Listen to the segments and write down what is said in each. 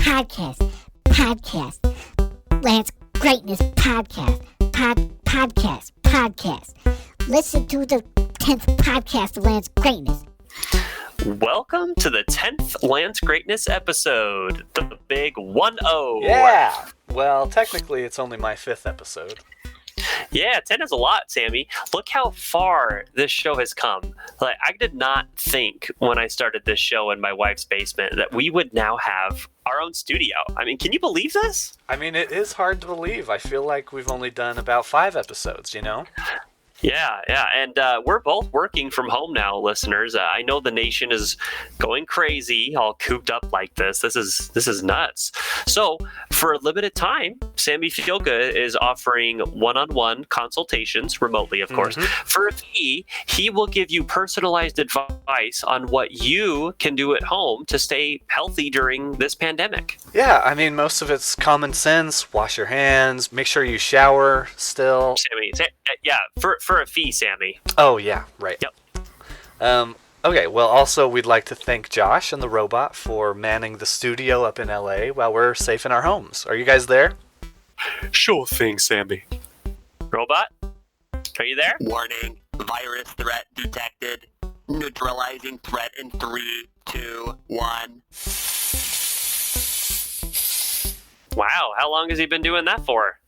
podcast, Lance Greatness podcast. Listen to the 10th podcast of Lance Greatness. Welcome to the 10th Lance Greatness episode, the big 1-0. Yeah! Well, technically it's only my 5th episode. Yeah, 10 is a lot, Sammy. Look how far this show has come. Like, I did not think when I started this show in my wife's basement that we would now have our own studio. I mean, can you believe this? I mean, it is hard to believe. I feel like we've only done about 5 episodes, you know? Yeah, and we're both working from home now, listeners. I know the nation is going crazy, all cooped up like this. This is nuts. So, for a limited time, Sammy Feelgood is offering one-on-one consultations, remotely, of course. For a fee, he will give you personalized advice on what you can do at home to stay healthy during this pandemic. Yeah, I mean, most of it's common sense. Wash your hands. Make sure you shower still. Sammy, yeah, for a fee, Sammy. Oh, yeah, right. Yep. Okay, well, also, we'd like to thank Josh and the robot for manning the studio up in LA while we're safe in our homes. Are you guys there? Sure thing, Sammy. Robot, are you there? Warning, virus threat detected. Neutralizing threat in 3, 2, 1. Wow, how long has he been doing that for?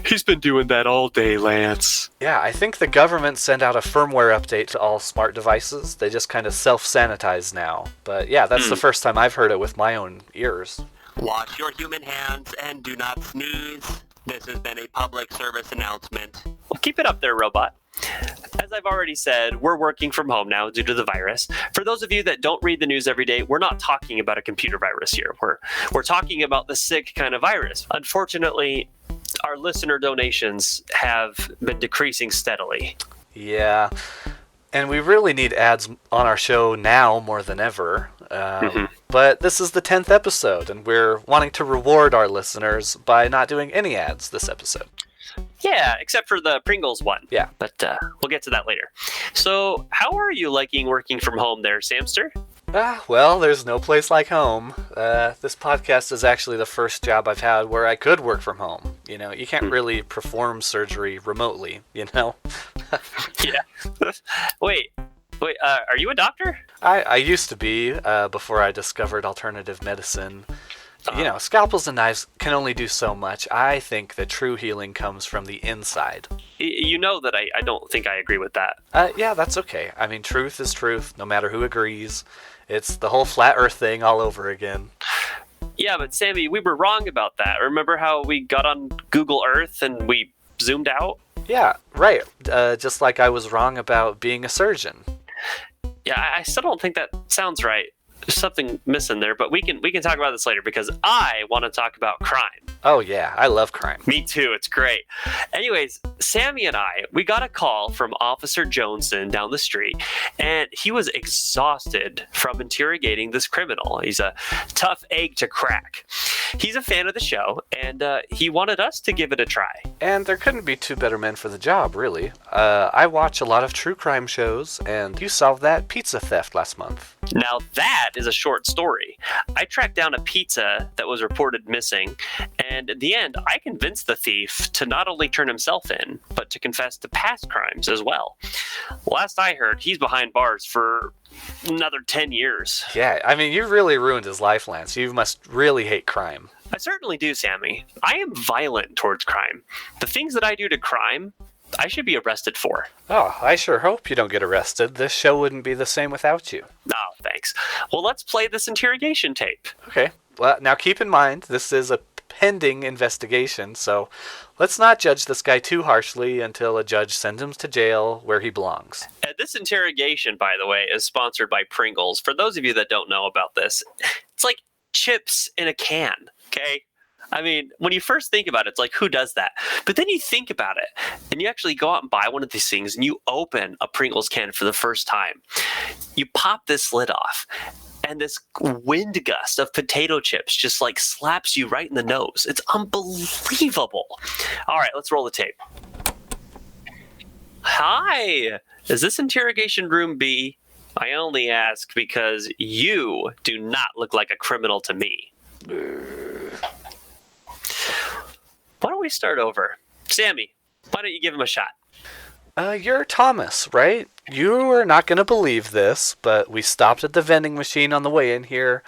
He's been doing that all day, Lance. Yeah, I think the government sent out a firmware update to all smart devices. They just kind of self-sanitize now. But yeah, that's the first time I've heard it with my own ears. Wash your human hands and do not sneeze. This has been a public service announcement. Well, keep it up there, robot. As I've already said, we're working from home now due to the virus. For those of you that don't read the news every day, we're not talking about a computer virus here. We're talking about the sick kind of virus. Unfortunately, our listener donations have been decreasing steadily. Yeah, and we really need ads on our show now more than ever. But this is the 10th episode, and we're wanting to reward our listeners by not doing any ads this episode. Yeah, except for the Pringles one. Yeah. But we'll get to that later. So, how are you liking working from home there, Samster? Well, there's no place like home. This podcast is actually the first job I've had where I could work from home. You know, you can't really perform surgery remotely, you know? Yeah. Wait, are you a doctor? I used to be, before I discovered alternative medicine. You know, scalpels and knives can only do so much. I think that true healing comes from the inside. You know that I don't think I agree with that. Yeah, that's okay. I mean, truth is truth, no matter who agrees. It's the whole flat earth thing all over again. Yeah, but Sammy, we were wrong about that. Remember how we got on Google Earth and we zoomed out? Yeah, right. Just like I was wrong about being a surgeon. Yeah, I still don't think that sounds right. There's something missing there, but we can talk about this later because I want to talk about crime. Oh yeah, I love crime. Me too, it's great. Anyways, Sammy and I, we got a call from Officer Johnson down the street, and he was exhausted from interrogating this criminal. He's a tough egg to crack. He's a fan of the show, and he wanted us to give it a try. And there couldn't be two better men for the job, really. I watch a lot of true crime shows, and you solved that pizza theft last month. Now that is a short story. I tracked down a pizza that was reported missing, and at the end, I convinced the thief to not only turn himself in, but to confess to past crimes as well. Last I heard, he's behind bars for another 10 years. Yeah, I mean, you really ruined his life, Lance. You must really hate crime. I certainly do, Sammy. I am violent towards crime. The things that I do to crime, I should be arrested for. Oh, I sure hope you don't get arrested. This show wouldn't be the same without you. Oh, thanks. Well, let's play this interrogation tape. Okay. Well, now keep in mind, this is a pending investigation, so let's not judge this guy too harshly until a judge sends him to jail where he belongs. This interrogation, by the way, is sponsored by Pringles. For those of you that don't know about this, it's like chips in a can, okay? I mean, when you first think about it, it's like, who does that? But then you think about it, and you actually go out and buy one of these things, and you open a Pringles can for the first time. You pop this lid off, and this wind gust of potato chips just like slaps you right in the nose. It's unbelievable. All right, let's roll the tape. Hi, is this interrogation room B? I only ask because you do not look like a criminal to me. Why don't we start over? Sammy, why don't you give him a shot? You're Thomas, right? You are not going to believe this, but we stopped at the vending machine on the way in here.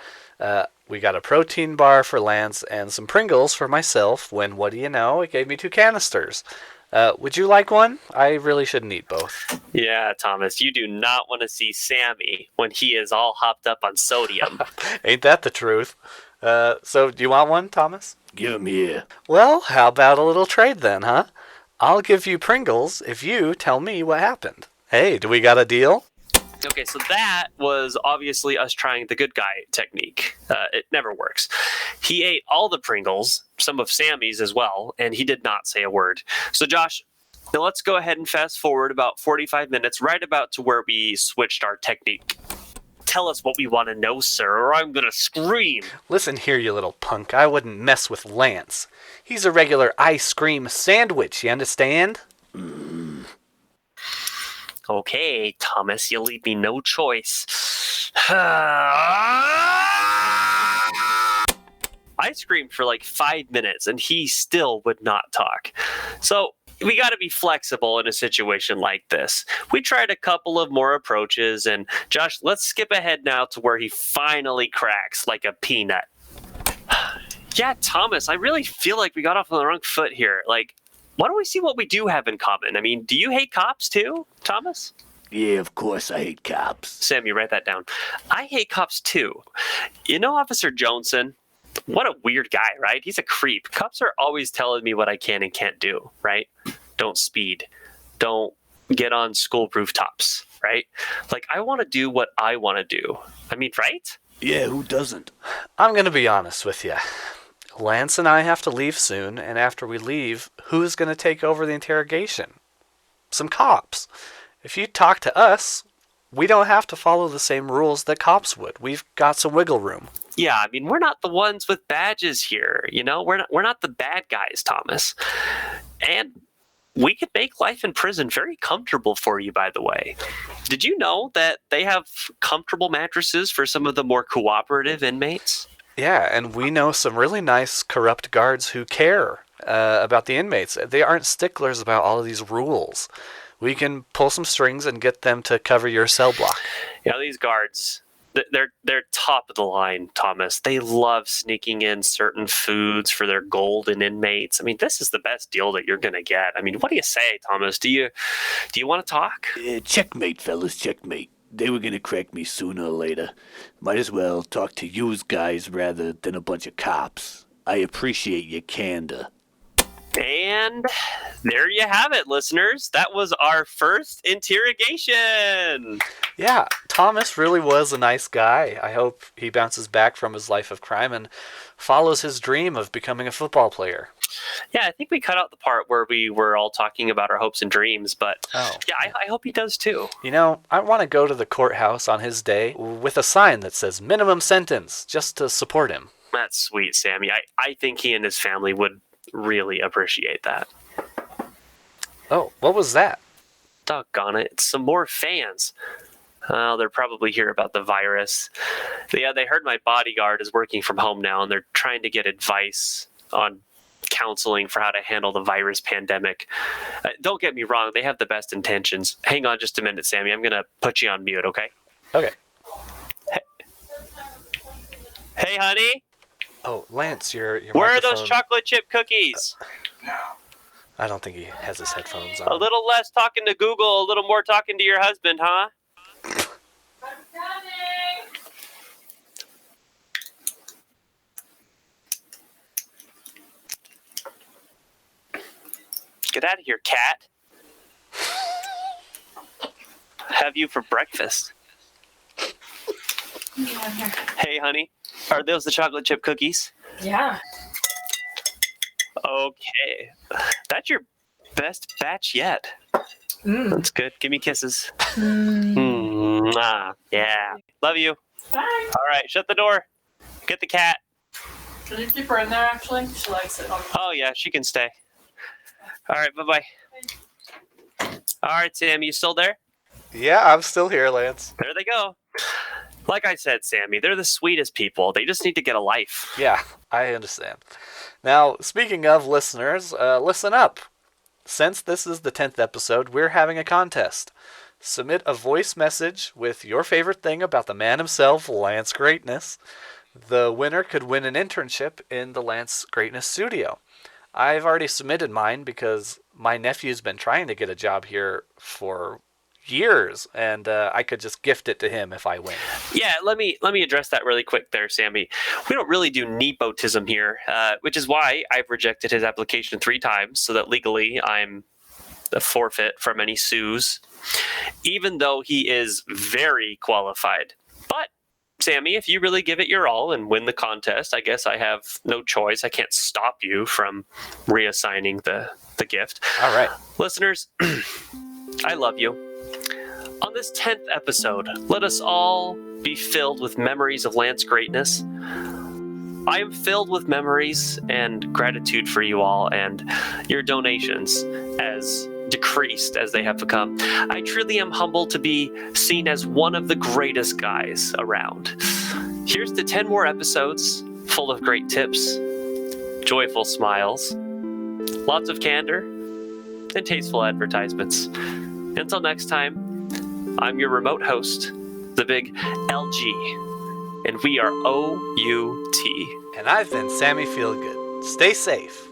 We got a protein bar for Lance and some Pringles for myself when, what do you know, it gave me 2 canisters. Would you like one? I really shouldn't eat both. Yeah, Thomas, you do not want to see Sammy when he is all hopped up on sodium. Ain't that the truth? So do you want one, Thomas? Give 'em here. Well, how about a little trade then, huh? I'll give you Pringles if you tell me what happened. Hey, do we got a deal? Okay, so that was obviously us trying the good guy technique. It never works. He ate all the Pringles, some of Sammy's as well, and he did not say a word. So Josh, now let's go ahead and fast forward about 45 minutes, right about to where we switched our technique. Tell us what we want to know, sir, or I'm going to scream. Listen here, you little punk. I wouldn't mess with Lance. He's a regular ice cream sandwich, you understand? Okay, Thomas, you leave me no choice. I screamed for like 5 minutes, and he still would not talk. So we got to be flexible in a situation like this. We tried a couple of more approaches, and Josh, let's skip ahead now to where he finally cracks like a peanut. Yeah, Thomas, I really feel like we got off on the wrong foot here. Like, why don't we see what we do have in common? I mean, do you hate cops too, Thomas? Yeah, of course I hate cops. Sam, you write that down. I hate cops too. You know Officer Johnson? What a weird guy, right? He's a creep. Cops are always telling me what I can and can't do, right? Don't speed. Don't get on school rooftops, right? Like, I want to do what I want to do. I mean, right? Yeah, who doesn't? I'm going to be honest with you. Lance and I have to leave soon, and after we leave, who's going to take over the interrogation? Some cops. If you talk to us, we don't have to follow the same rules that cops would. We've got some wiggle room. Yeah, I mean, we're not the ones with badges here, you know? We're not the bad guys, Thomas. And we could make life in prison very comfortable for you, by the way. Did you know that they have comfortable mattresses for some of the more cooperative inmates? Yeah, and we know some really nice corrupt guards who care about the inmates. They aren't sticklers about all of these rules. We can pull some strings and get them to cover your cell block. You know, these guards, they're top of the line, Thomas. They love sneaking in certain foods for their golden inmates. I mean, this is the best deal that you're going to get. I mean, what do you say, Thomas? Do you want to talk? Checkmate, fellas, checkmate. They were gonna crack me sooner or later. Might as well talk to yous guys rather than a bunch of cops. I appreciate your candor. And there you have it, listeners. That was our first interrogation. Yeah, Thomas really was a nice guy. I hope he bounces back from his life of crime and follows his dream of becoming a football player. Yeah, I think we cut out the part where we were all talking about our hopes and dreams, but yeah, I hope he does too. You know, I want to go to the courthouse on his day with a sign that says minimum sentence just to support him. That's sweet, Sammy. I think he and his family would really appreciate that. Oh, what was that? Doggone it. It's some more fans. They're probably here about the virus. Yeah, they heard my bodyguard is working from home now, and they're trying to get advice on counseling for how to handle the virus pandemic. Don't get me wrong, they have the best intentions. Hang on just a minute, Sammy. I'm going to put you on mute, okay? Okay. Hey, honey. Oh, Lance, your Where are microphone... those chocolate chip cookies? I don't think he has his headphones on. A little less talking to Google, a little more talking to your husband, huh? I'm coming! Get out of here, cat. Have you for breakfast? Yeah, I'm here. Hey, honey. Are those the chocolate chip cookies? Yeah. Okay. That's your best batch yet. That's good. Give me kisses. Yeah. Love you. Bye. All right. Shut the door. Get the cat. Should you keep her in there, actually? She likes it. Oh, yeah. She can stay. All right. Bye-bye. All right, Sam. You still there? Yeah, I'm still here, Lance. There they go. Like I said, Sammy, they're the sweetest people. They just need to get a life. Yeah, I understand. Now, speaking of listeners, listen up. Since this is the 10th episode, we're having a contest. Submit a voice message with your favorite thing about the man himself, Lance Greatness. The winner could win an internship in the Lance Greatness studio. I've already submitted mine because my nephew's been trying to get a job here for years, and I could just gift it to him if I win. Yeah, let me address that really quick there, Sammy. We don't really do nepotism here, which is why I've rejected his application 3 times, so that legally I'm a forfeit from any sues, even though he is very qualified. But Sammy, if you really give it your all and win the contest, I guess I have no choice. I can't stop you from reassigning the gift. All right. Listeners, I love you. On this 10th episode, let us all be filled with memories of Lance Greatness. I am filled with memories and gratitude for you all and your donations, as decreased as they have become. I truly am humbled to be seen as one of the greatest guys around. Here's to 10 more episodes full of great tips, joyful smiles, lots of candor, and tasteful advertisements. Until next time, I'm your remote host, the big LG, and we are OUT. And I've been Sammy Feelgood. Stay safe.